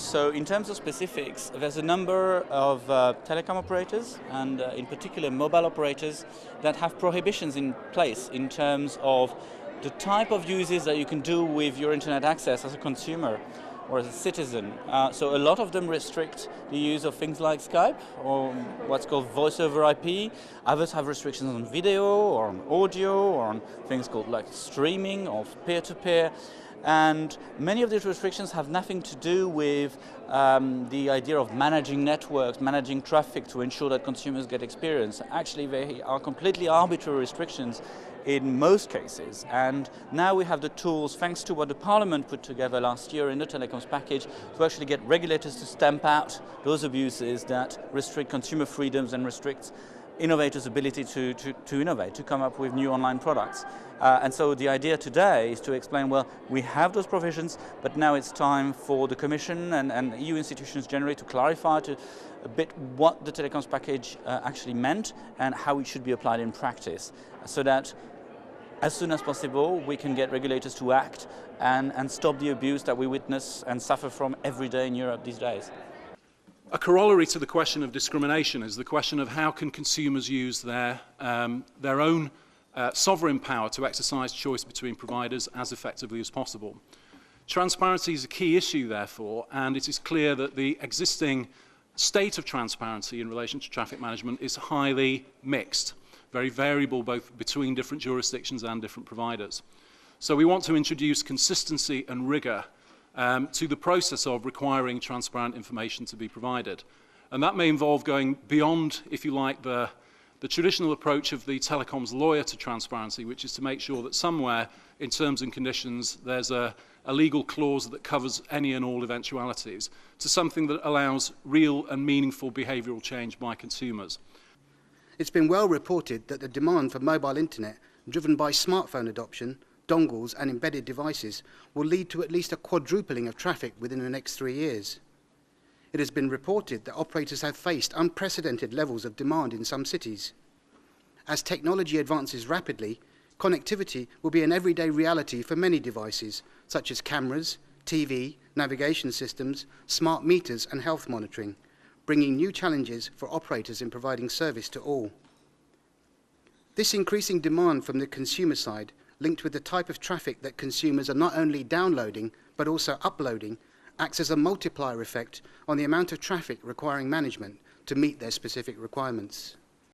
So in terms of specifics, there's a number of telecom operators and in particular mobile operators that have prohibitions in place in terms of the type of uses that you can do with your internet access as a consumer or as a citizen. So a lot of them restrict the use of things like Skype or what's called voice over IP. Others have restrictions on video or on audio or on things called like streaming or peer-to-peer. And many of these restrictions have nothing to do with the idea of managing networks, managing traffic to ensure that consumers get experience. Actually, they are completely arbitrary restrictions in most cases. And now we have the tools, thanks to what the Parliament put together last year in the telecoms package, to actually get regulators to stamp out those abuses that restrict consumer freedoms and restrict innovators' ability to innovate, to come up with new online products. And so the idea today is to explain, well, we have those provisions, but now it's time for the Commission and EU institutions generally to clarify a bit what the telecoms package actually meant and how it should be applied in practice, so that as soon as possible we can get regulators to act and stop the abuse that we witness and suffer from every day in Europe these days. A corollary to the question of discrimination is the question of how can consumers use their own sovereign power to exercise choice between providers as effectively as possible. Transparency is a key issue, therefore, and it is clear that the existing state of transparency in relation to traffic management is highly mixed, very variable both between different jurisdictions and different providers. So we want to introduce consistency and rigour to the process of requiring transparent information to be provided. And that may involve going beyond, if you like, the traditional approach of the telecoms lawyer to transparency, which is to make sure that somewhere in terms and conditions there's a legal clause that covers any and all eventualities, to something that allows real and meaningful behavioural change by consumers. It's been well reported that the demand for mobile internet, driven by smartphone adoption, dongles and embedded devices, will lead to at least a quadrupling of traffic within the next 3 years. It has been reported that operators have faced unprecedented levels of demand in some cities. As technology advances rapidly, connectivity will be an everyday reality for many devices, such as cameras, TV, navigation systems, smart meters and health monitoring, bringing new challenges for operators in providing service to all. This increasing demand from the consumer side, linked with the type of traffic that consumers are not only downloading but also uploading, acts as a multiplier effect on the amount of traffic requiring management to meet their specific requirements.